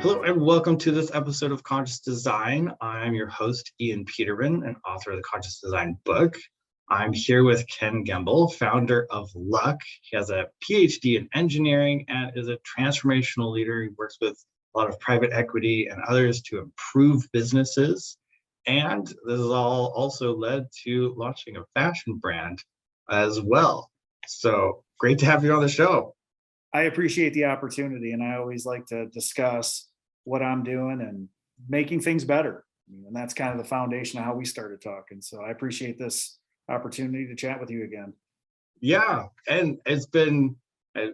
Hello and welcome to this episode of Conscious Design. I'm your host, Ian Peterman, and author of the Conscious Design book. I'm here with Ken Gembel, founder of L.U.C.K. He has a Ph.D. in engineering and is a transformational leader. He works with a lot of private equity and others to improve businesses. And this has all also led to launching a fashion brand as well. So great to have you on the show. I appreciate the opportunity, and I always like to discuss what I'm doing and making things better. And that's kind of the foundation of how we started talking. So I appreciate this opportunity to chat with you again. Yeah, and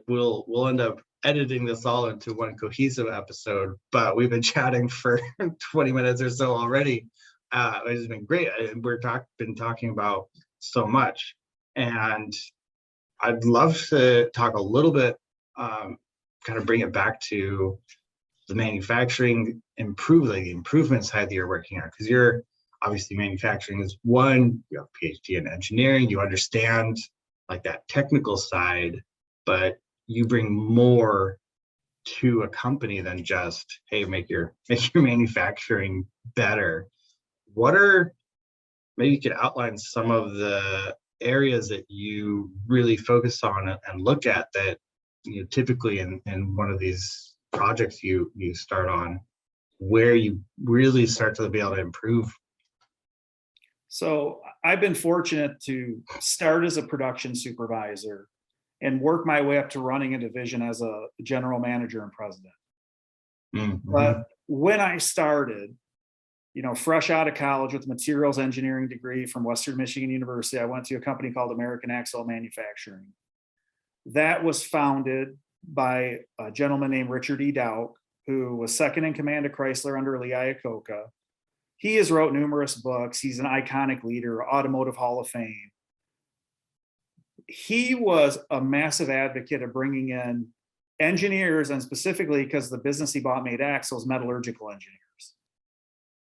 we'll end up editing this all into one cohesive episode, but we've been chatting for 20 minutes or so already. It's been great. Been talking about so much, and I'd love to talk a little bit, kind of bring it back to the manufacturing the improvement side that you're working on, because you're obviously manufacturing is one, you have a PhD in engineering, you understand like that technical side, but you bring more to a company than just, hey, make your manufacturing better. Maybe you could outline some of the areas that you really focus on and look at that, typically in one of these projects you start on, where you really start to be able to improve. So I've been fortunate to start as a production supervisor and work my way up to running a division as a general manager and president. Mm-hmm. But when I started, fresh out of college with a materials engineering degree from Western Michigan University, I went to a company called American Axle Manufacturing. That was founded by a gentleman named Richard E. Dowk, who was second in command of Chrysler under Lee Iacocca. He has wrote numerous books. He's an iconic leader, automotive Hall of Fame. He was a massive advocate of bringing in engineers, and specifically because the business he bought made axles, metallurgical engineers,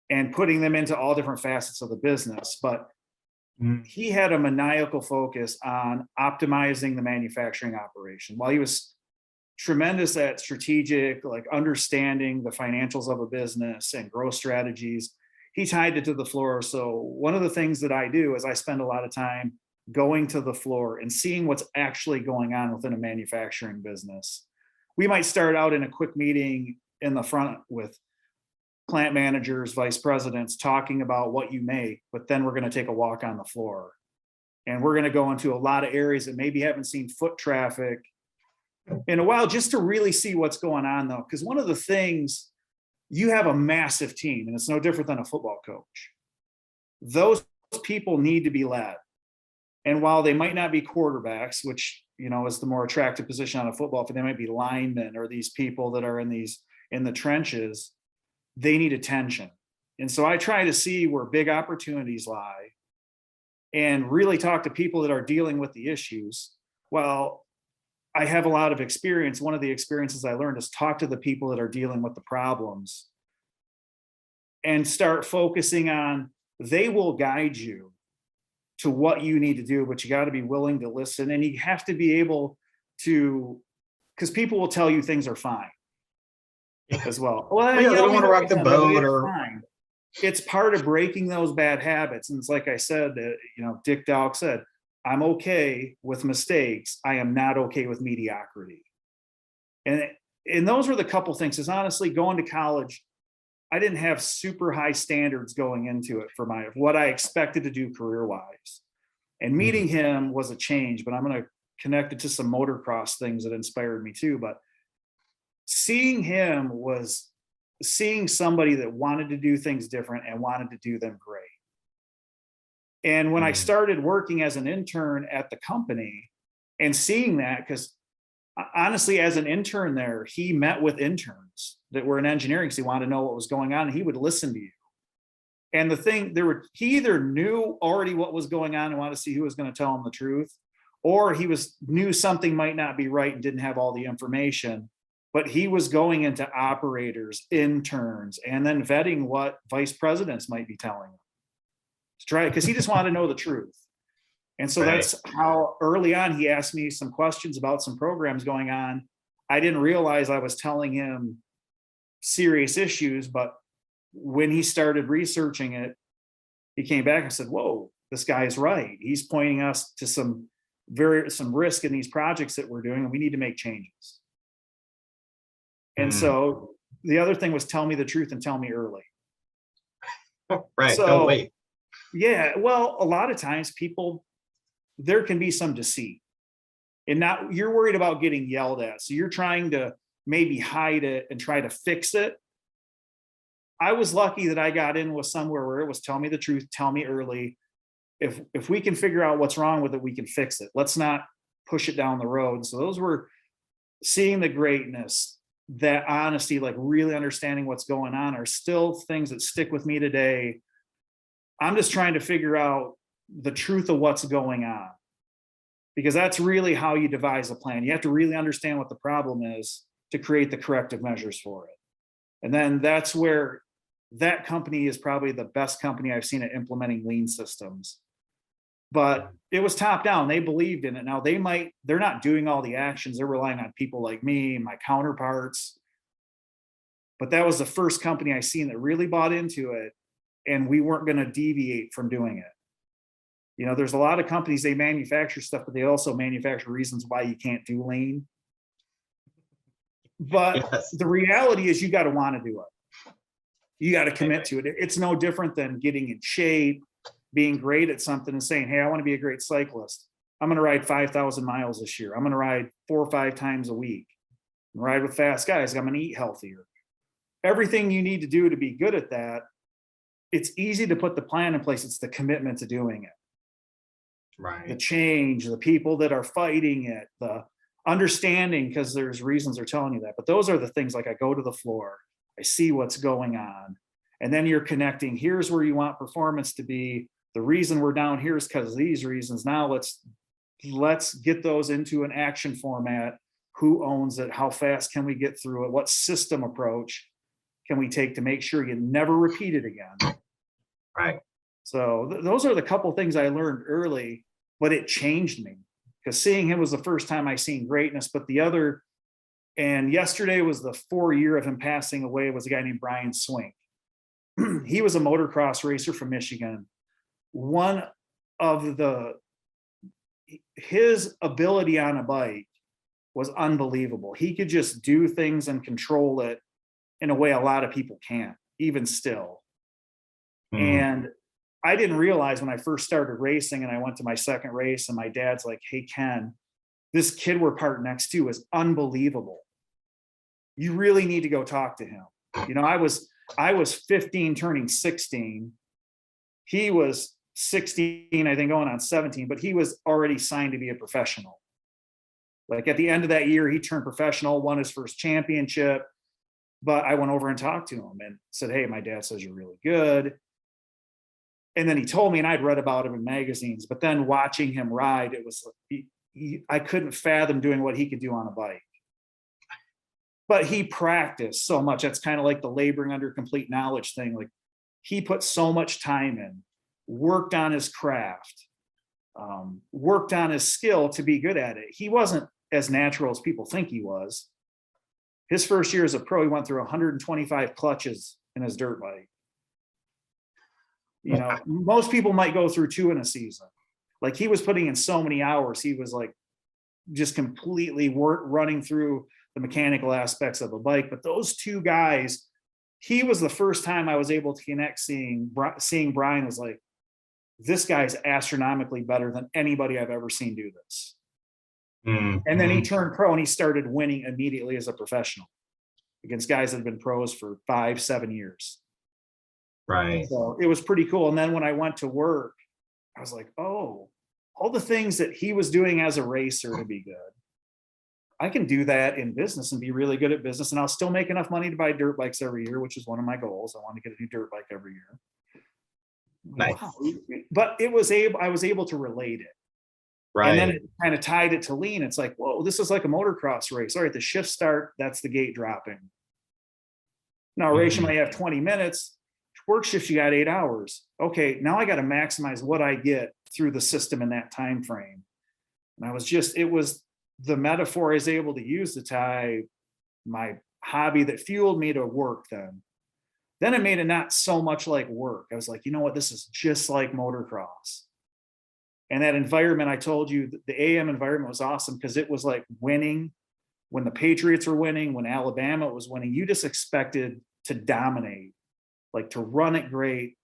and putting them into all different facets of the business. But he had a maniacal focus on optimizing the manufacturing operation. While he was tremendous at strategic, like understanding the financials of a business and growth strategies, he tied it to the floor. So one of the things that I do is I spend a lot of time going to the floor and seeing what's actually going on within a manufacturing business. We might start out in a quick meeting in the front with plant managers, vice presidents, talking about what you make, but then we're going to take a walk on the floor. And we're going to go into a lot of areas that maybe haven't seen foot traffic in a while, just to really see what's going on, though. Because one of the things, you have a massive team, and it's no different than a football coach. Those people need to be led. And while they might not be quarterbacks, which, is the more attractive position on a football field, they might be linemen or these people that are in the trenches, they need attention. And so I try to see where big opportunities lie and really talk to people that are dealing with the issues. Well, I have a lot of experience. One of the experiences I learned is talk to the people that are dealing with the problems and start focusing on, they will guide you to what you need to do, but you got to be willing to listen, and you have to be able to, because people will tell you things are fine as well. Well, they don't want to rock the boat, or fine. It's part of breaking those bad habits. And it's like I said, Dick Dowk said, I'm okay with mistakes. I am not okay with mediocrity. And those were the couple things. Because honestly, going to college, I didn't have super high standards going into it for what I expected to do career-wise. And meeting him was a change, but I'm going to connect it to some motocross things that inspired me too. But seeing him was seeing somebody that wanted to do things different and wanted to do them great. And when I started working as an intern at the company and seeing that, because honestly, as an intern there, he met with interns that were in engineering because he wanted to know what was going on, and he would listen to you. And he either knew already what was going on and wanted to see who was going to tell him the truth, or he knew something might not be right and didn't have all the information. But he was going into operators, interns, and then vetting what vice presidents might be telling him to try it, because he just wanted to know the truth. And so that's how early on he asked me some questions about some programs going on. I didn't realize I was telling him serious issues. But when he started researching it, he came back and said, whoa, this guy is right. He's pointing us to some risk in these projects that we're doing, and we need to make changes. And so the other thing was tell me the truth and tell me early. Right. So, Don't wait. Yeah. Well, a lot of times there can be some deceit, and not, you're worried about getting yelled at. So you're trying to maybe hide it and try to fix it. I was lucky that I got in with somewhere where it was tell me the truth, tell me early. If we can figure out what's wrong with it, we can fix it. Let's not push it down the road. So those were seeing the greatness, that honesty, like really understanding what's going on, are still things that stick with me today. I'm just trying to figure out the truth of what's going on, because that's really how you devise a plan. You have to really understand what the problem is to create the corrective measures for it. And then that's where that company is probably the best company I've seen at implementing lean systems. But it was top down. They believed in it. Now they're not doing all the actions. They're relying on people like me, my counterparts. But that was the first company I seen that really bought into it, and we weren't going to deviate from doing it. You know, there's a lot of companies, they manufacture stuff, but they also manufacture reasons why you can't do lean. But Yes. the reality is you got to want to do it. You got to commit to it. It's no different than getting in shape, being great at something and saying, hey, I want to be a great cyclist. I'm going to ride 5,000 miles this year. I'm going to ride 4 or 5 times a week. Ride with fast guys. I'm going to eat healthier. Everything you need to do to be good at that, it's easy to put the plan in place. It's the commitment to doing it. Right. The change, the people that are fighting it, the understanding, because there's reasons they're telling you that. But those are the things, like I go to the floor, I see what's going on, and then you're connecting. Here's where you want performance to be. The reason we're down here is because of these reasons. Now let's get those into an action format. Who owns it? How fast can we get through it? What system approach can we take to make sure you never repeat it again? Right. So those are the couple things I learned early, but it changed me, because seeing him was the first time I seen greatness. But the other, and yesterday was the 4 year of him passing away, was a guy named Brian Swink. He was a motocross racer from Michigan. His ability on a bike was unbelievable. He could just do things and control it in a way a lot of people can't, even still. And I didn't realize when I first started racing and I went to my second race, and my dad's like, hey, Ken, this kid we're parked next to is unbelievable. You really need to go talk to him. You know, I was 15 turning 16. He was 16, I think, going on 17, but he was already signed to be a professional. Like at the end of that year, he turned professional, won his first championship. But I went over and talked to him and said, hey, my dad says you're really good. And then he told me, and I'd read about him in magazines, but then watching him ride, it was, I couldn't fathom doing what he could do on a bike. But he practiced so much. That's kind of like the laboring under complete knowledge thing. Like, he put so much time in, worked on his craft, worked on his skill to be good at it. He wasn't as natural as people think he was. His first year as a pro, he went through 125 clutches in his dirt bike. You know, most people might go through 2 in a season. Like, he was putting in so many hours. He was like just completely running through the mechanical aspects of a bike. But those 2 guys, he was the first time I was able to connect. Seeing Brian was like, this guy's astronomically better than anybody I've ever seen do this. And then he turned pro and he started winning immediately as a professional against guys that have been pros for 5-7 years. Right. So it was pretty cool. And then when I went to work, I was like, oh, all the things that he was doing as a racer to be good, I can do that in business and be really good at business. And I'll still make enough money to buy dirt bikes every year, which is one of my goals. I want to get a new dirt bike every year. Nice. Wow. But I was able to relate it. Right. And then it kind of tied it to lean. It's like, whoa, this is like a motocross race. All right, the shift start, that's the gate dropping. Now, a race, you might have 20 minutes. Work shift, you got 8 hours. Okay, now I got to maximize what I get through the system in that time frame. And it was the metaphor I was able to use to tie my hobby that fueled me to work then. Then it made it not so much like work. I was like, you know what, this is just like motocross. And that environment, I told you, the AM environment was awesome because it was like winning. When the Patriots were winning, when Alabama was winning, you just expected to dominate, like to run it great.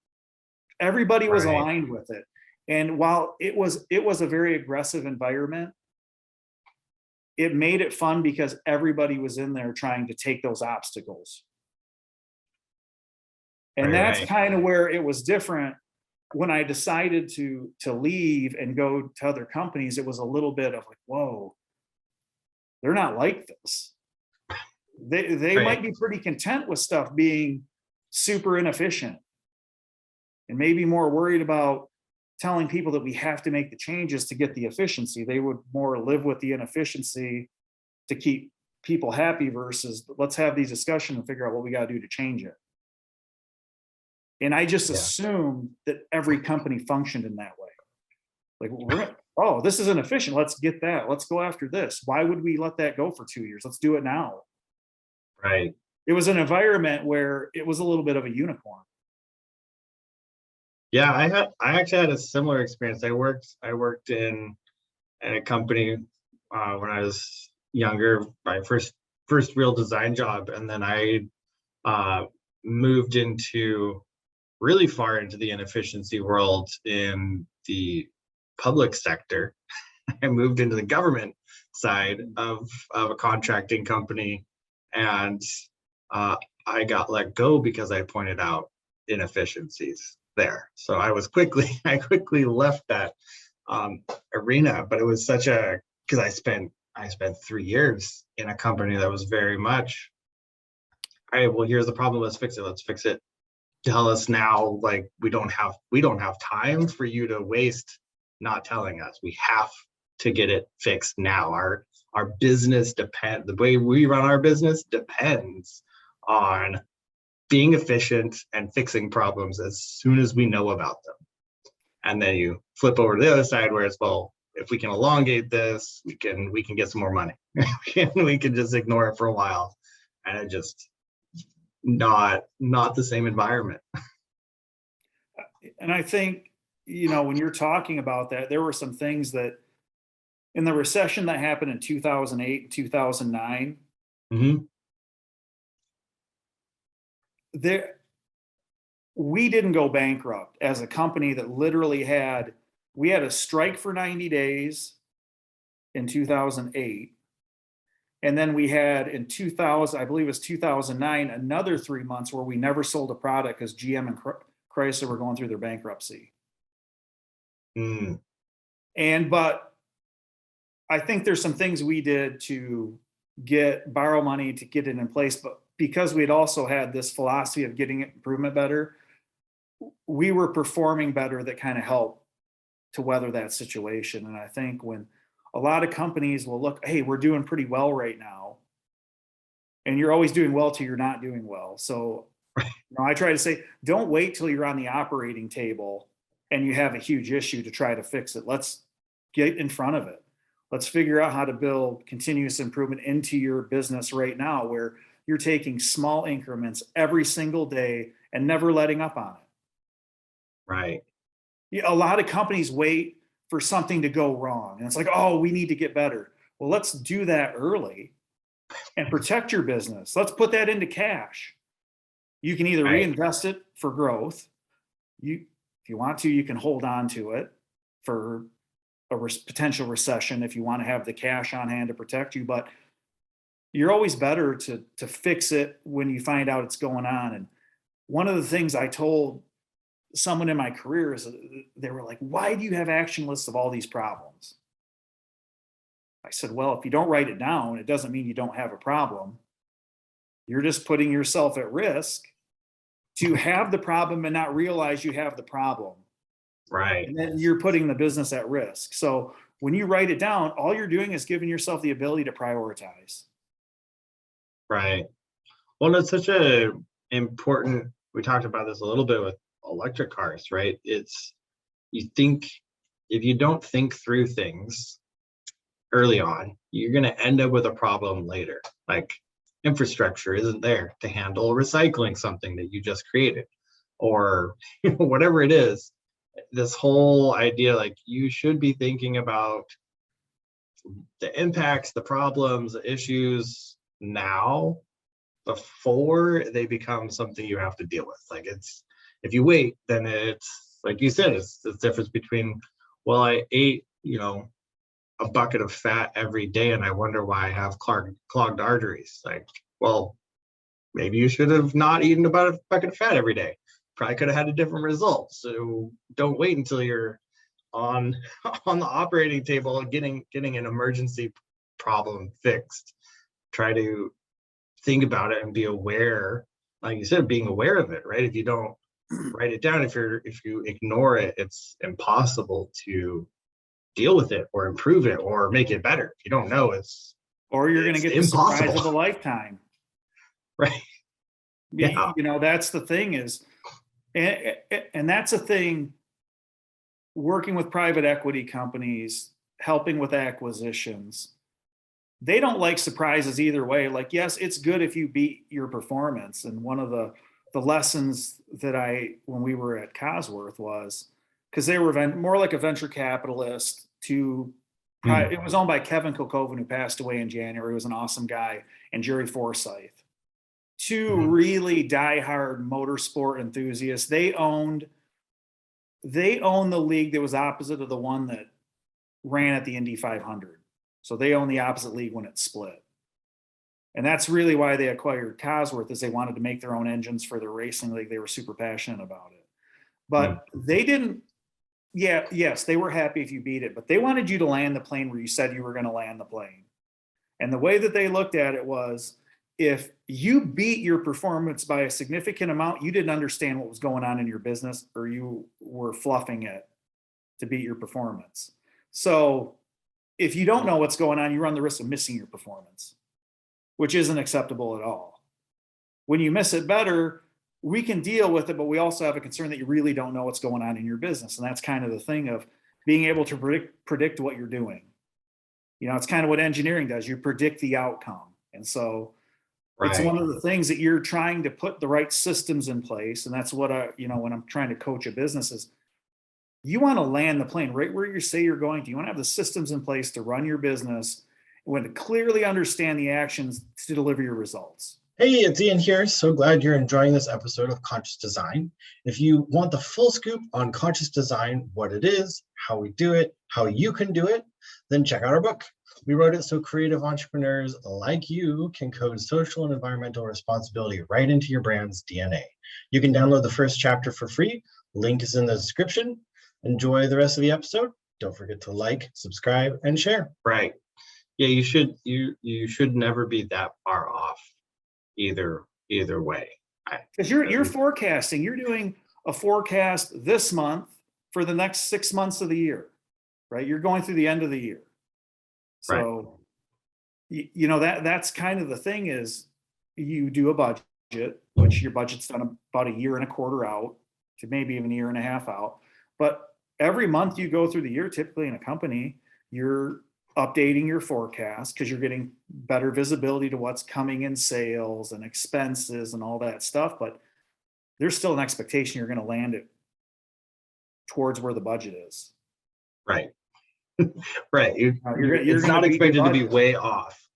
Everybody was Right. aligned with it. And while it was a very aggressive environment, it made it fun because everybody was in there trying to take those obstacles. And that's Right. kind of where it was different when I decided to leave and go to other companies. It was a little bit of like, whoa, they're not like this. They Right. might be pretty content with stuff being super inefficient and maybe more worried about telling people that we have to make the changes to get the efficiency. They would more live with the inefficiency to keep people happy versus let's have these discussions and figure out what we got to do to change it. And I just Yeah. assumed that every company functioned in that way. Like, oh, this is inefficient. Let's get that. Let's go after this. Why would we let that go for 2 years? Let's do it now. Right. It was an environment where it was a little bit of a unicorn. Yeah, I actually had a similar experience. I worked in a company when I was younger, my first real design job, and then I uh, moved into really far into the inefficiency world in the public sector. I moved into the government side of a contracting company, and I got let go because I pointed out inefficiencies there. So I quickly left that arena, but it was such a, because I spent 3 years in a company that was very much, all right, well, here's the problem, let's fix it. Tell us now, like we don't have time for you to waste not telling us. We have to get it fixed now. Our business the way we run our business depends on being efficient and fixing problems as soon as we know about them. And then you flip over to the other side where it's, well, if we can elongate this, we can get some more money. We can just ignore it for a while. And it just not the same environment. And I think, when you're talking about that, there were some things that in the recession that happened in 2008, 2009, Mm-hmm. we didn't go bankrupt as a company that literally we had a strike for 90 days in 2008. And then we had in 2000, I believe it was 2009, another 3 months where we never sold a product because GM and Chrysler were going through their bankruptcy. Mm. But I think there's some things we did to borrow money to get it in place. But because we'd also had this philosophy of getting improvement better, we were performing better that kind of helped to weather that situation. And I think when a lot of companies will look, hey, we're doing pretty well right now. And you're always doing well till you're not doing well. So I try to say, don't wait till you're on the operating table and you have a huge issue to try to fix it. Let's get in front of it. Let's figure out how to build continuous improvement into your business right now, where you're taking small increments every single day and never letting up on it. Right. A lot of companies wait for something to go wrong. And it's like, oh, we need to get better. Well, let's do that early and protect your business. Let's put that into cash. You can either reinvest it for growth. If you want to, you can hold on to it for a potential recession if you want to have the cash on hand to protect you. But you're always better to fix it when you find out it's going on. And one of the things I told someone in my career is, they were like, why do you have action lists of all these problems? I said, well, if you don't write it down, it doesn't mean you don't have a problem. You're just putting yourself at risk to have the problem and not realize you have the problem. Right. And then you're putting the business at risk. So when you write it down, all you're doing is giving yourself the ability to prioritize. Right. Well, it's such a important, we talked about this a little bit with electric cars, right? It's, if you don't think through things early on, you're going to end up with a problem later. Like infrastructure isn't there to handle recycling something that you just created, or whatever it is. This whole idea, like, you should be thinking about the impacts, the problems, the issues now before they become something you have to deal with. Like, it's, if you wait, then it's like you said, it's the difference between, well, I ate, a bucket of fat every day and I wonder why I have clogged arteries. Like, well, maybe you should have not eaten about a bucket of fat every day. Probably could have had a different result. So don't wait until you're on on the operating table getting an emergency problem fixed. Try to think about it and be aware, like you said, being aware of it, right? If you don't write it down, if you ignore it, it's impossible to deal with it or improve it or make it better. If you don't know, Or you're going to it's get the surprise of a impossible. lifetime. Right. Yeah. That's the thing is, and that's a thing, working with private equity companies, helping with acquisitions, they don't like surprises either way. Like, yes, it's good if you beat your performance. And one of the lessons that when we were at Cosworth was, because they were more like a venture capitalist it was owned by Kevin Kilcoven, who passed away in January. He was an awesome guy, and Jerry Forsyth. Two really diehard motorsport enthusiasts. They owned the league that was opposite of the one that ran at the Indy 500. So they own the opposite league when it split. And that's really why they acquired Cosworth, is they wanted to make their own engines for their racing league. They were super passionate about it. But they didn't, yes, they were happy if you beat it, but they wanted you to land the plane where you said you were going to land the plane. And the way that they looked at it was, if you beat your performance by a significant amount, you didn't understand what was going on in your business, or you were fluffing it to beat your performance. So if you don't know what's going on, you run the risk of missing your performance, which isn't acceptable at all. When you miss it better, we can deal with it, but we also have a concern that you really don't know what's going on in your business. And that's kind of the thing of being able to predict what you're doing. It's kind of what engineering does. You predict the outcome. And so it's one of the things that you're trying to put the right systems in place. And that's what when I'm trying to coach a business, is you want to land the plane right where you say you're going to. You want to have the systems in place to run your business, and want to clearly understand the actions to deliver your results. Hey, it's Ian here. So glad you're enjoying this episode of Conscious Design. If you want the full scoop on conscious design, what it is, how we do it, how you can do it, then check out our book. We wrote it so creative entrepreneurs like you can code social and environmental responsibility right into your brand's DNA. You can download the first chapter for free. Link is in the description. Enjoy the rest of the episode. Don't forget to like, subscribe, and share. Right. Yeah, you should never be that far off either way. Because you're forecasting. You're doing a forecast this month for the next 6 months of the year, right? You're going through the end of the year. So, that's kind of the thing, is you do a budget, which your budget's done about a year and a quarter out to maybe even a year and a half out. But every month you go through the year, typically in a company, you're updating your forecast because you're getting better visibility to what's coming in sales and expenses and all that stuff. But there's still an expectation you're going to land it towards where the budget is. Right. Right. You're not expected to be way off.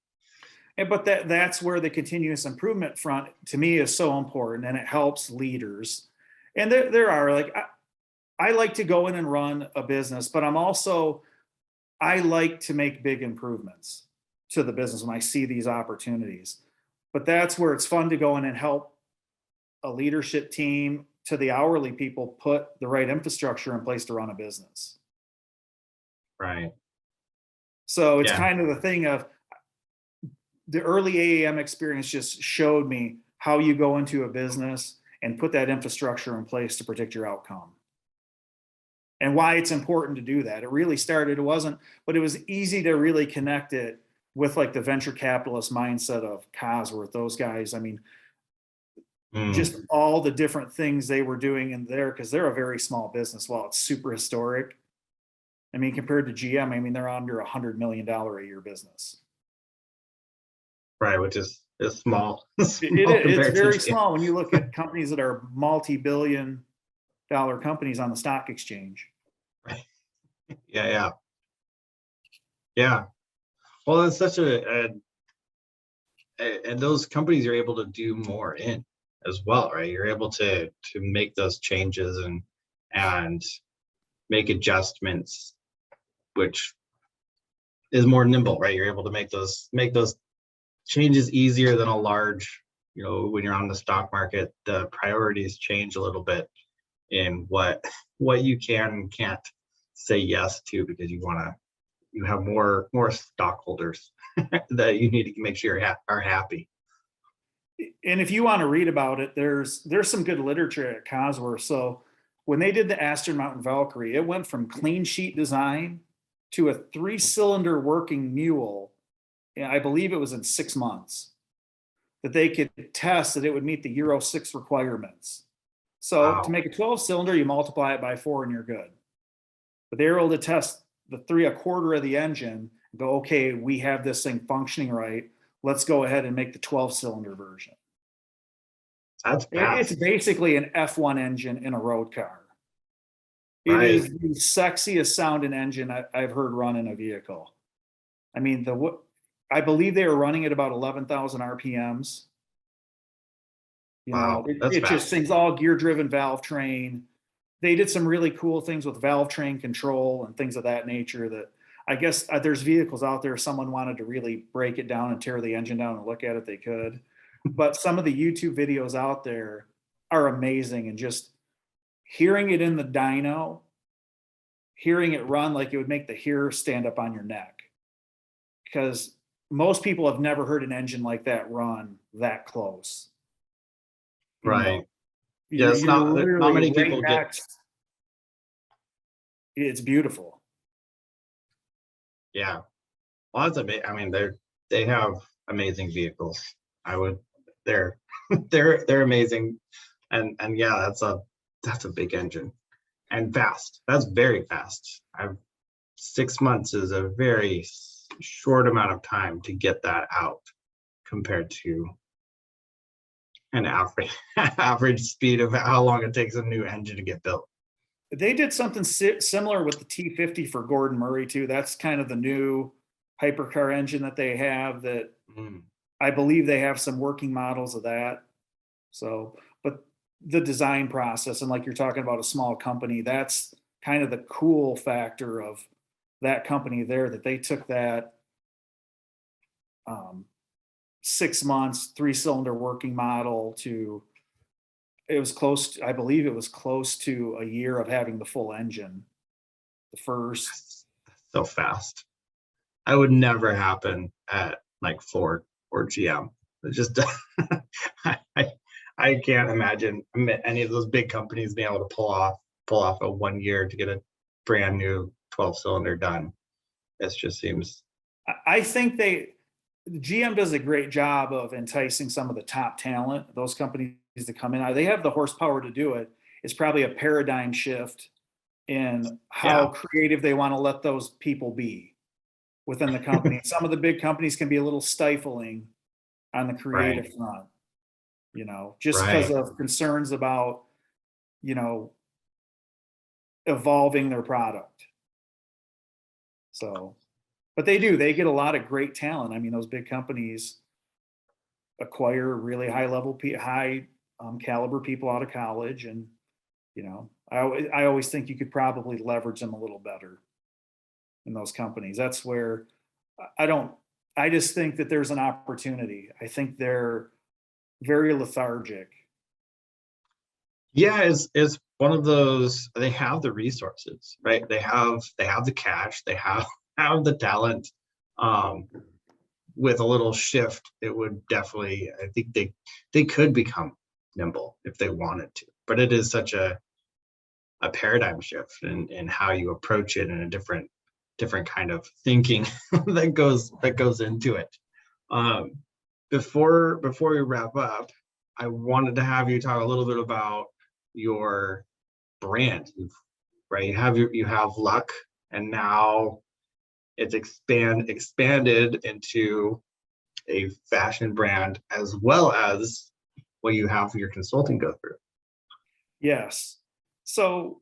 But that's where the continuous improvement front, to me, is so important, and it helps leaders. And there are, I like to go in and run a business, but I like to make big improvements to the business when I see these opportunities. But that's where it's fun to go in and help a leadership team, to the hourly people, put the right infrastructure in place to run a business. Right. So it's kind of the thing of, the early AAM experience just showed me how you go into a business and put that infrastructure in place to predict your outcome, and why it's important to do that. It really started, but it was easy to really connect it with the venture capitalist mindset of Cosworth, those guys. I mean, just all the different things they were doing in there, because they're a very small business. While it's super historic, I mean, compared to GM, they're under $100 million a year business. Right, which is small, It's small compared to very the, small when you look at companies that are multi-billion-dollar companies on the stock exchange. yeah, yeah, yeah. Well, it's such and those companies are able to do more in as well, right? You're able to make those changes and make adjustments, which is more nimble, right? You're able to make those changes easier than a large, when you're on the stock market, the priorities change a little bit in what you can and can't say yes to, because you have more stockholders that you need to make sure are happy. And if you want to read about it, there's some good literature at Cosworth. So when they did the Aston Mountain Valkyrie, it went from clean sheet design to a 3-cylinder working mule. And I believe it was in 6 months that they could test that it would meet the Euro 6 requirements. So to Wow. make a 12-cylinder, you multiply it by 4 and you're good. But they were able to test the 3 1/4 of the engine and go, okay, we have this thing functioning right. Let's go ahead and make the 12-cylinder version. That's It's fast. basically an F1 engine in a road car. It Right. is the sexiest sounding engine I've heard run in a vehicle. I mean, I believe they were running at about 11,000 RPMs. Wow, that's It just fast. things all gear driven valve train. They did some really cool things with valve train control and things of that nature that I guess there's vehicles out there. Someone wanted to really break it down and tear the engine down and look at it, they could. But some of the YouTube videos out there are amazing, and just hearing it in the dyno, hearing it run, like it would make the hair stand up on your neck. Because most people have never heard an engine like that run that close. You know, Right. Yeah, it's you're not literally many right people get. next. It's beautiful. Yeah. Well, that's amazing. I mean, they have amazing vehicles. I would, they're they're amazing, and yeah, that's a big engine and fast. That's very fast. 6 months is a very short amount of time to get that out compared to an average average speed of how long it takes a new engine to get built. They did something similar with the T50 for Gordon Murray too. That's kind of the new hypercar engine that they have. That Mm, I believe they have some working models of that. So, but the design process, and like you're talking about a small company, that's kind of the cool factor of that company there, that they took that um, 6 months, 3-cylinder working model to, it was close, I believe it was close to a year of having the full engine. The first, so fast. I would never happen at like Ford or GM. It just I, I can't imagine any of those big companies being able to pull off a 1 year to get a brand new 12-cylinder done. It just seems. I think GM does a great job of enticing some of the top talent, those companies to come in. They have the horsepower to do it. It's probably a paradigm shift in how Yeah. creative they want to let those people be within the company. Some of the big companies can be a little stifling on the Right. creative front, just because Right. of concerns about, you know, evolving their product. So, but they get a lot of great talent. I mean, those big companies acquire really high caliber people out of college. And, I always think you could probably leverage them a little better in those companies. That's where I don't, I just think that there's an opportunity. I think they're very lethargic. Yeah, is one of those. They have the resources, right? They have the cash. They have the talent. Um, with a little shift, it would definitely. I think they could become nimble if they wanted to. But it is such a paradigm shift in how you approach it, and a different kind of thinking that goes into it. Um, before we wrap up, I wanted to have you talk a little bit about your brand. Right, you have Luck, and now it's expanded into a fashion brand as well as what you have for your consulting go through. Yes. So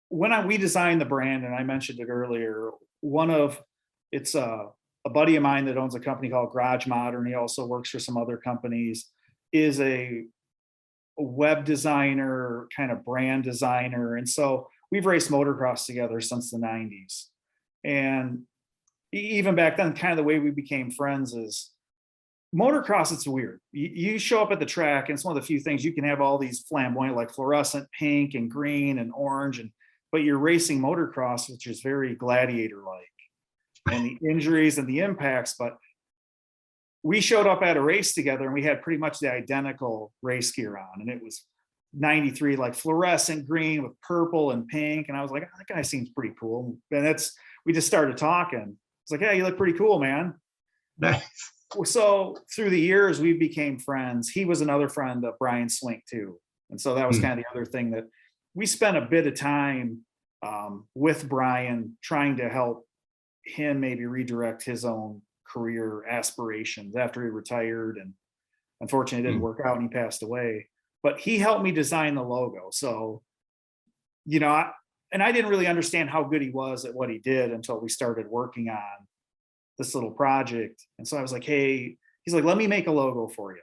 when we designed the brand, and I mentioned it earlier, it's a buddy of mine that owns a company called Garage Modern. He also works for some other companies, is a web designer, kind of brand designer. And so we've raced motocross together since the 90s. And even back then, kind of the way we became friends is motocross, it's weird. You show up at the track, and it's one of the few things you can have all these flamboyant, like fluorescent pink and green and orange, but you're racing motocross, which is very gladiator-like, and the injuries and the impacts. But we showed up at a race together, and we had pretty much the identical race gear on, and it was 93, like fluorescent green with purple and pink. And I was like, oh, that guy seems pretty cool. And we just started talking. It's like, yeah, you look pretty cool, man. Nice. So through the years, we became friends. He was another friend of Brian Swink too. And so that was kind of the other thing, that we spent a bit of time with Brian trying to help him maybe redirect his own career aspirations after he retired. And unfortunately it didn't work out and he passed away. But he helped me design the logo. So, I didn't really understand how good he was at what he did until we started working on this little project. And so I was like, hey, he's like, let me make a logo for you.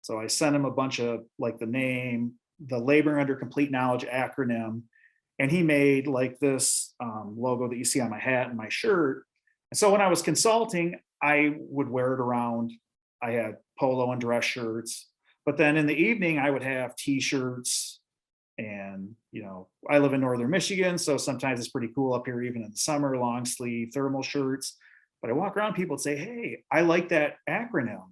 So I sent him a bunch of like the name, the Labor Under Complete Knowledge acronym. And he made like this logo that you see on my hat and my shirt. And so when I was consulting, I would wear it around. I had polo and dress shirts, but then in the evening I would have t-shirts. And, I live in Northern Michigan, so sometimes it's pretty cool up here, even in the summer, long sleeve thermal shirts. But I walk around, people would say, hey, I like that acronym.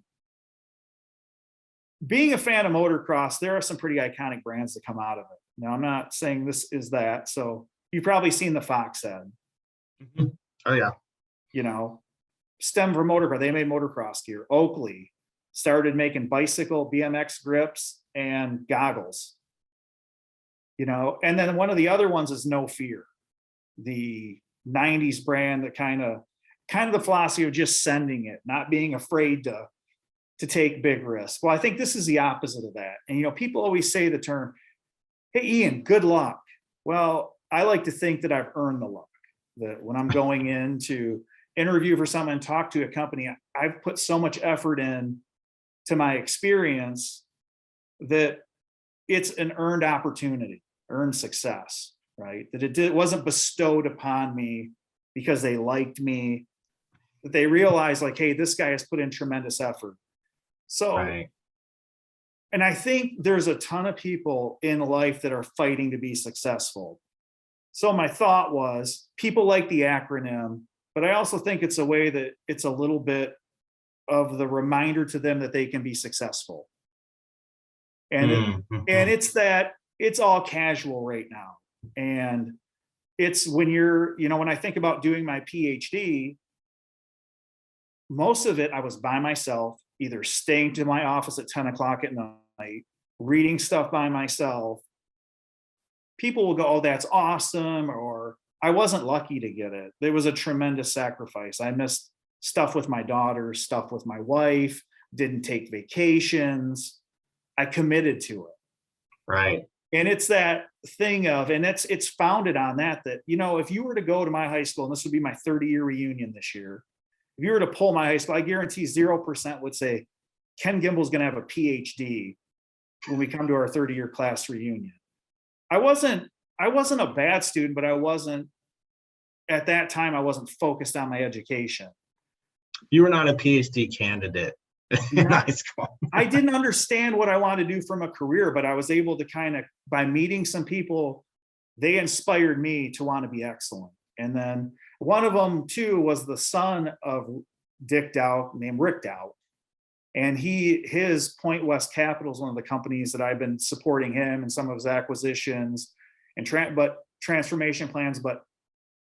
Being a fan of motocross, there are some pretty iconic brands that come out of it. Now, I'm not saying this is that. So you've probably seen the Fox ad. Mm-hmm. Oh, yeah. STEM for motocross, they made motocross gear. Oakley started making bicycle BMX grips and goggles. And then one of the other ones is No Fear, the 90s brand that kind of the philosophy of just sending it, not being afraid to take big risks. Well, I think this is the opposite of that. And, people always say the term, hey, Ian, good luck. Well, I like to think that I've earned the luck, that when I'm going in to interview for someone and talk to a company, I've put so much effort in to my experience that it's an earned opportunity, earned success, right? That it wasn't bestowed upon me because they liked me, that they realized like, hey, this guy has put in tremendous effort. So, right. And I think there's a ton of people in life that are fighting to be successful. So my thought was, people like the acronym, but I also think it's a way that it's a little bit of the reminder to them that they can be successful. And it's all casual right now. And it's when when I think about doing my PhD, most of it I was by myself, either staying to my office at 10 o'clock at night, reading stuff by myself. People will go, oh, that's awesome. Or I wasn't lucky to get it. There was a tremendous sacrifice. I missed stuff with my daughter, stuff with my wife, didn't take vacations. I committed to it. Right. And it's that thing of, and it's founded on that, if you were to go to my high school, and this would be my 30-year reunion this year, if you were to pull my high school, I guarantee 0% would say, Ken Gembel's going to have a PhD when we come to our 30-year class reunion. I wasn't a bad student, but at that time, I wasn't focused on my education. You were not a PhD candidate in high school. I didn't understand what I wanted to do from a career, but I was able to by meeting some people, they inspired me to want to be excellent. And then one of them too was the son of Dick Dow, named Rick Dow. And his Point West Capital is one of the companies that I've been supporting him and some of his acquisitions and transformation plans. But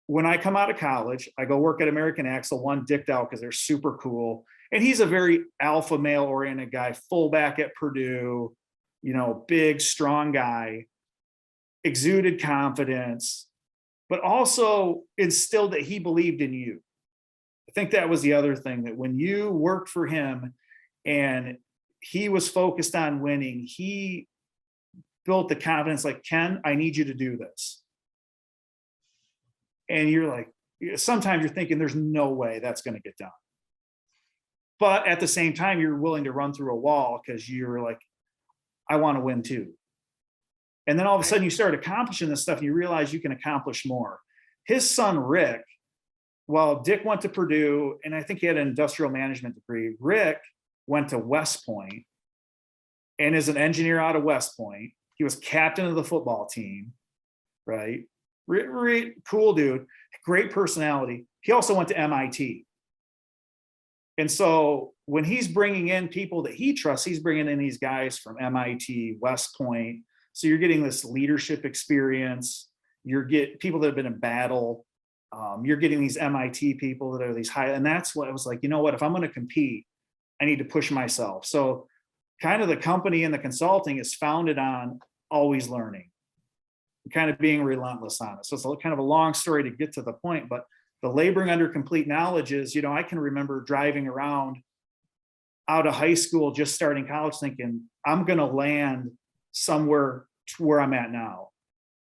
when I come out of college, I go work at American Axle, Dick Dow, because they're super cool. And he's a very alpha male oriented guy, fullback at Purdue, big, strong guy, exuded confidence, but also instilled that he believed in you. think that was the other thing, that when you worked for him and he was focused on winning, he built the confidence, like, Ken, I need you to do this. And you're like, sometimes you're thinking there's no way that's going to get done. But at the same time, you're willing to run through a wall because you're like, I want to win too. And then all of a sudden you start accomplishing this stuff and you realize you can accomplish more. His son, Rick, while Dick went to Purdue, and I think he had an industrial management degree, Rick went to West Point and is an engineer out of West Point. He was captain of the football team, right? Cool dude, great personality. He also went to MIT. And so when he's bringing in people that he trusts, he's bringing in these guys from MIT, West Point. So you're getting this leadership experience. You're getting people that have been in battle. You're getting these MIT people that are these high, and that's what I was like, you know what, if I'm going to compete, I need to push myself. So kind of the company and the consulting is founded on always learning, kind of being relentless on it. So it's kind of a long story to get to the point, but the laboring under complete knowledge is, you know, I can remember driving around out of high school, just starting college, thinking I'm going to land somewhere to where I'm at now.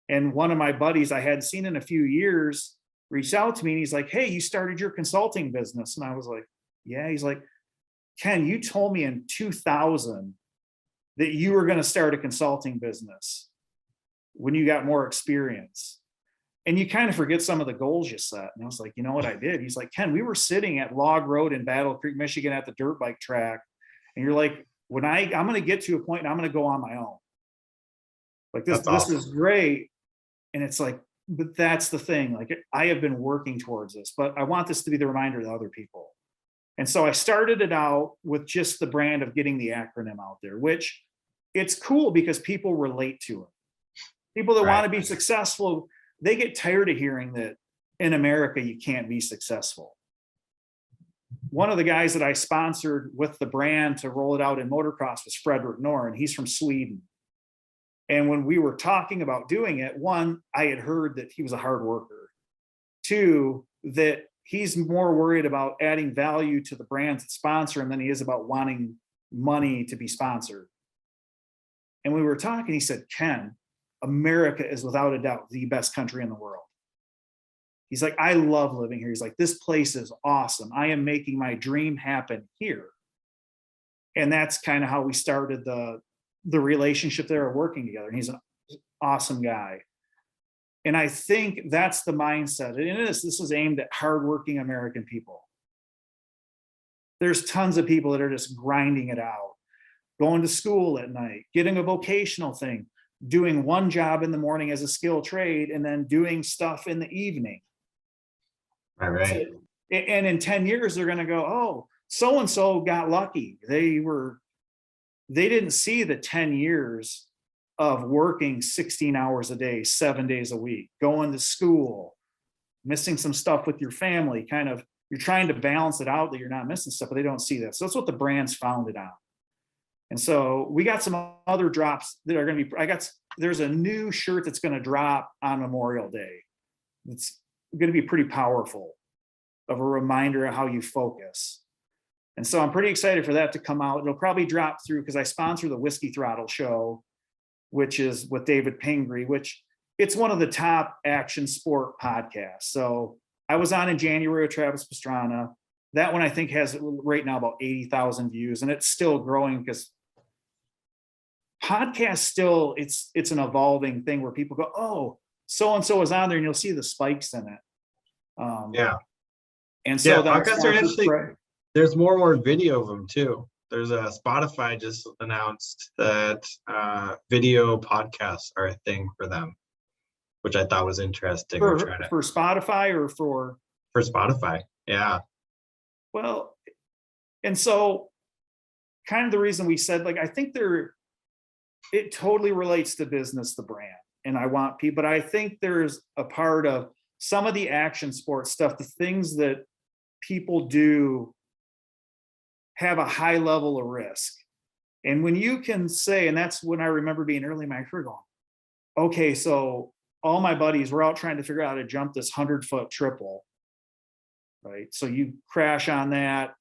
And one of my buddies I hadn't seen in a few years reached out to me and he's like, hey, you started your consulting business. And I was like, yeah. He's like, Ken, you told me in 2000 that you were going to start a consulting business when you got more experience. And you kind of forget some of the goals you set. And I was like, you know what I did? He's like, Ken, we were sitting at Log Road in Battle Creek, Michigan at the dirt bike track. And you're like, when I'm going to get to a point and I'm going to go on my own. Like this awesome. is great. And it's like, but that's the thing. Like I have been working towards this, but I want this to be the reminder to other people. And so I started it out with just the brand of getting the acronym out there, which it's cool because people relate to it. People that want to be successful, they get tired of hearing that in America, you can't be successful. One of the guys that I sponsored with the brand to roll it out in motocross was Fredrik Norr, and he's from Sweden. And when we were talking about doing it, one, I had heard that he was a hard worker. Two, that he's more worried about adding value to the brands that sponsor him than he is about wanting money to be sponsored. And we were talking, he said, Ken, America is without a doubt the best country in the world. He's like, I love living here. He's like, this place is awesome. I am making my dream happen here. And that's kind of how we started the relationship there, working together. And he's an awesome guy. And I think that's the mindset. And this is aimed at hardworking American people. There's tons of people that are just grinding it out, going to school at night, getting a vocational thing, doing one job in the morning as a skilled trade, and then doing stuff in the evening. All right. And in 10 years, they're going to go, oh, so-and-so got lucky. They didn't see the 10 years of working 16 hours a day, 7 days a week, going to school, missing some stuff with your family, kind of, you're trying to balance it out that you're not missing stuff, but they don't see that. So that's what the brand's founded on. And so we got some other drops that are going to be, there's a new shirt that's going to drop on Memorial Day. It's going to be pretty powerful of a reminder of how you focus. And so I'm pretty excited for that to come out. It'll probably drop through because I sponsor the Whiskey Throttle show, which is with David Pingree, which it's one of the top action sport podcasts. So I was on in January with Travis Pastrana. That one I think has right now about 80,000 views, and it's still growing because podcasts still, it's an evolving thing where people go, oh, so-and-so is on there, and you'll see the spikes in it. Yeah. And so podcasts are interesting. There's more and more video of them too. There's a Spotify just announced that video podcasts are a thing for them, which I thought was interesting. For Spotify or for Spotify. Yeah. Well, and so kind of the reason we said, like, I think it totally relates to business, the brand, and I want people, but I think there's a part of some of the action sports stuff, the things that people do have a high level of risk. And when you can say, and that's when I remember being early in my career going, okay, so all my buddies were out trying to figure out how to jump this 100-foot triple. right? So you crash on that,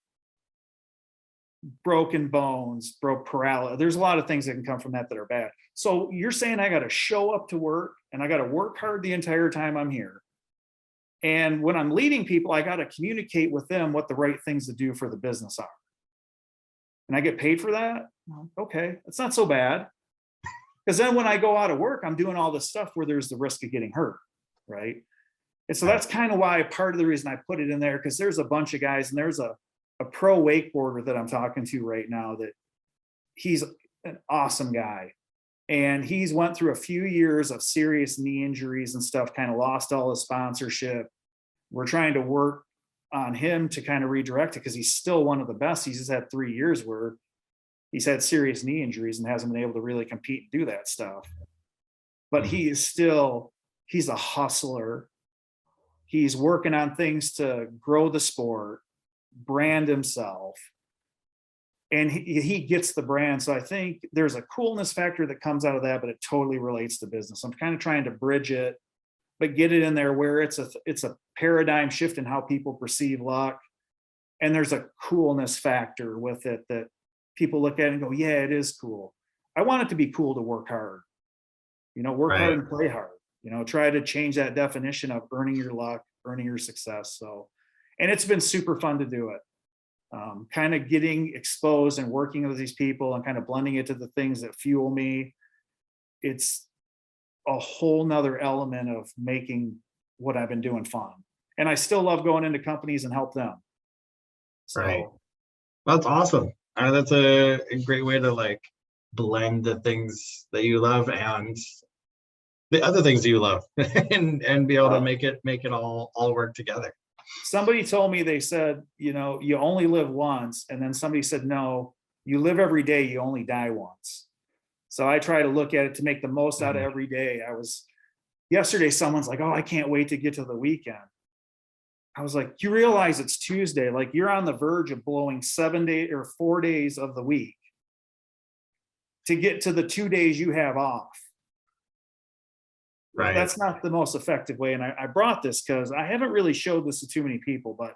broken bones, broke paralysis. There's a lot of things that can come from that are bad. So you're saying I got to show up to work and I got to work hard the entire time I'm here. And when I'm leading people, I got to communicate with them what the right things to do for the business are. And I get paid for that? Okay, that's not so bad. Because then when I go out of work, I'm doing all this stuff where there's the risk of getting hurt, right? And so that's kind of why part of the reason I put it in there, because there's a bunch of guys, and there's a pro wakeboarder that I'm talking to right now that he's an awesome guy. And he's went through a few years of serious knee injuries and stuff, kind of lost all his sponsorship. We're trying to work on him to kind of redirect it because he's still one of the best. He's just had 3 years where he's had serious knee injuries and hasn't been able to really compete and do that stuff. But he is still, he's a hustler. He's working on things to grow the sport, brand himself, and he gets the brand. So I think there's a coolness factor that comes out of that, but it totally relates to business. I'm kind of trying to bridge it, but get it in there where it's a paradigm shift in how people perceive luck. And there's a coolness factor with it that people look at it and go, yeah, it is cool. I want it to be cool to work hard, work Right. hard and play hard, try to change that definition of earning your luck, earning your success. So, and it's been super fun to do it. Kind of getting exposed and working with these people and kind of blending it to the things that fuel me. It's a whole nother element of making what I've been doing fun. And I still love going into companies and help them. So, Right. That's awesome. That's a great way to like blend the things that you love and the other things you love and be able to make it all work together. Somebody told me, they said, you only live once. And then somebody said, no, you live every day, you only die once. So I try to look at it to make the most out of every day. Yesterday, someone's like, oh, I can't wait to get to the weekend. I was like, you realize it's Tuesday, like you're on the verge of blowing 7 days or 4 days of the week to get to the 2 days you have off. Right. That's not the most effective way. And I brought this because I haven't really showed this to too many people, but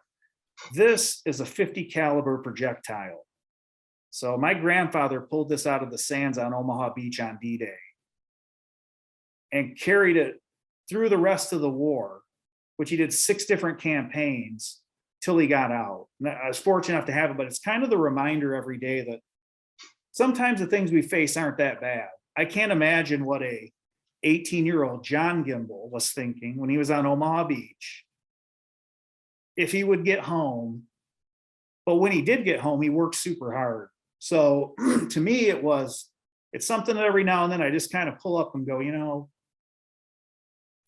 this is a 50 caliber projectile. So my grandfather pulled this out of the sands on Omaha Beach on D-Day and carried it through the rest of the war, which he did 6 different campaigns till he got out. And I was fortunate enough to have it, but it's kind of the reminder every day that sometimes the things we face aren't that bad. I can't imagine what a 18-year-old John Gembel was thinking when he was on Omaha Beach, if he would get home. But when he did get home, he worked super hard. So to me, it's something that every now and then I just kind of pull up and go,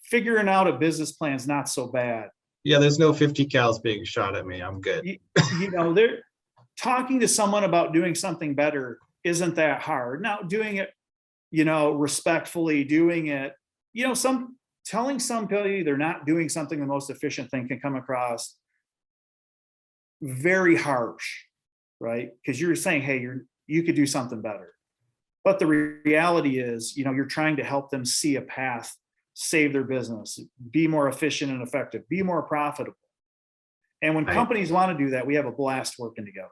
figuring out a business plan is not so bad. Yeah, there's no 50 cals being shot at me. I'm good. They're talking to someone about doing something better isn't that hard. Now, doing it, respectfully, doing it, telling somebody they're not doing something the most efficient thing can come across very harsh, right? Because you're saying, hey, you could do something better. But the reality is, you're trying to help them see a path, save their business, be more efficient and effective, be more profitable. And when companies want to do that, we have a blast working together.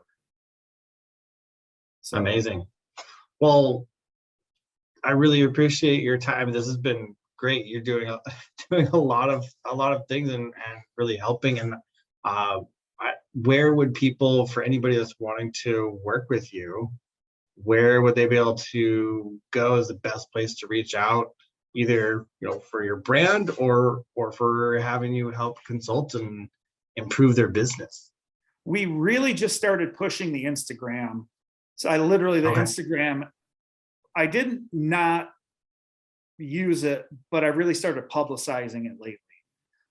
So. Amazing. Well, I really appreciate your time. This has been great. You're doing a lot of things and really helping. And where would people, for anybody that's wanting to work with you, where would they be able to go as the best place to reach out, either for your brand or for having you help consult and improve their business? We really just started pushing the Instagram. So Instagram, I did not use it, but I really started publicizing it lately.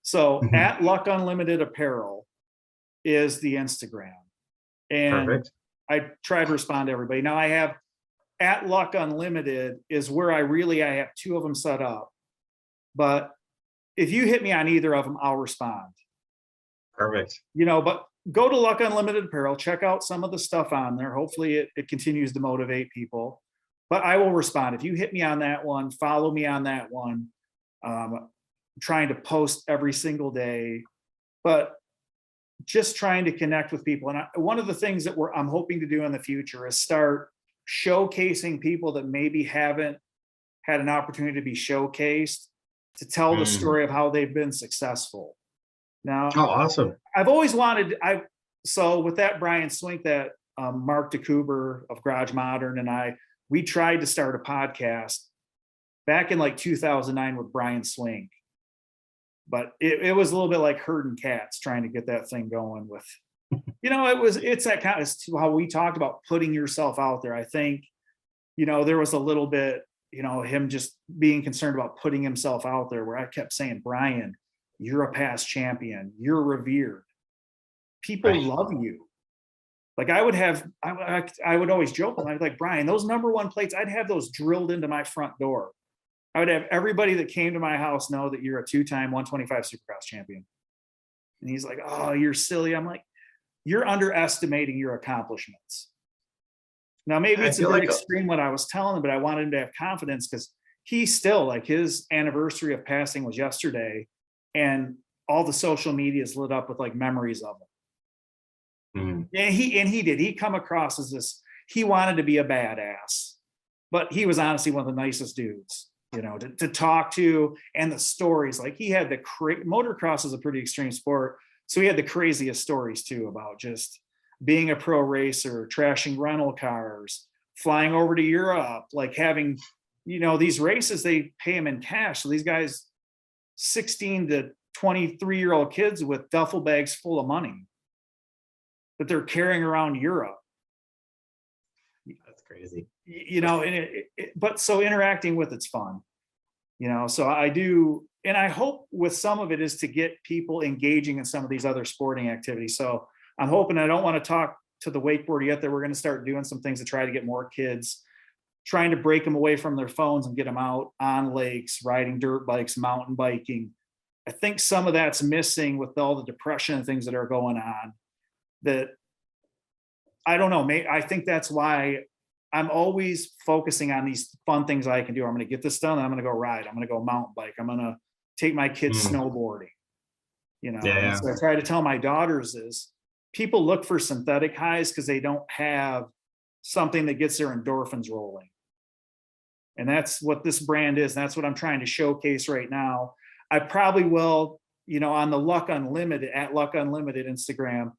So at Luck Unlimited Apparel is the Instagram. And Perfect. I try to respond to everybody. Now I have at Luck Unlimited is where I have 2 of them set up. But if you hit me on either of them, I'll respond. Perfect. But go to Luck Unlimited Apparel, check out some of the stuff on there. Hopefully it continues to motivate people. But I will respond. If you hit me on that one, follow me on that one. I'm trying to post every single day. But just trying to connect with people. And one of the things that I'm hoping to do in the future is start showcasing people that maybe haven't had an opportunity to be showcased, to tell the story of how they've been successful. Now, Oh, awesome. I've always wanted, so with that Brian Swink, that Mark DeCuber of Garage Modern and we tried to start a podcast back in like 2009 with Brian Swink. But it was a little bit like herding cats trying to get that thing going with, it's that kind of how we talked about putting yourself out there. I think, there was a little bit, him just being concerned about putting himself out there, where I kept saying, Brian, you're a past champion, you're revered. People love you. Like I would always joke, I'd be like, Brian, those #1 plates, I'd have those drilled into my front door. I would have everybody that came to my house know that you're a 2-time 125 Supercross champion. And he's like, oh, you're silly. I'm like, you're underestimating your accomplishments. Now, maybe it's a bit extreme what I was telling him, but I wanted him to have confidence, because he's still, like, his anniversary of passing was yesterday, and all the social media is lit up with like memories of him. And he'd come across as this, he wanted to be a badass, but he was honestly one of the nicest dudes, to talk to. And the stories, like he had motocross is a pretty extreme sport. So he had the craziest stories too, about just being a pro racer, trashing rental cars, flying over to Europe, like having, these races, they pay him in cash. So these guys, 16 to 23-year-old kids with duffel bags full of money that they're carrying around Europe. That's crazy. But so interacting with it's fun, so I do. And I hope with some of it is to get people engaging in some of these other sporting activities. So I'm hoping, I don't want to talk to the wakeboard yet, that we're going to start doing some things to try to get more kids, trying to break them away from their phones and get them out on lakes, riding dirt bikes, mountain biking. I think some of that's missing with all the depression and things that are going on, that I don't know. I think that's why I'm always focusing on these fun things I can do. I'm going to get this done. I'm going to go ride. I'm going to go mountain bike. I'm going to take my kids snowboarding, Yeah. So I try to tell my daughters is, people look for synthetic highs because they don't have something that gets their endorphins rolling. And that's what this brand is. And that's what I'm trying to showcase right now. I probably will, on the Luck Unlimited, at Luck Unlimited Instagram,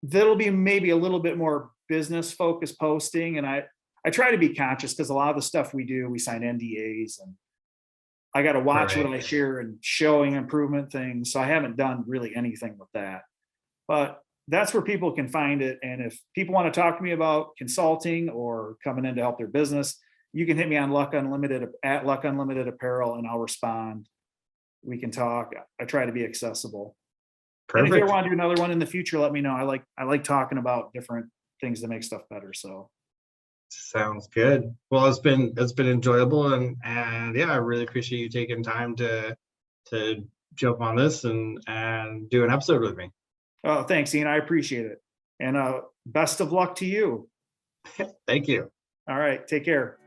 that'll be maybe a little bit more business focused posting. And I try to be conscious, because a lot of the stuff we do, we sign NDAs, and I got to watch what I share and showing improvement things. So I haven't done really anything with that, but that's where people can find it. And if people want to talk to me about consulting or coming in to help their business, you can hit me on Luck Unlimited, at Luck Unlimited Apparel, and I'll respond. We can talk. I try to be accessible. Perfect. And if you want to do another one in the future, let me know. I like talking about different things to make stuff better. So sounds good. Well, it's been enjoyable, and yeah, I really appreciate you taking time to jump on this and do an episode with me. Oh, thanks, Ian. I appreciate it. And best of luck to you. Thank you. All right. Take care.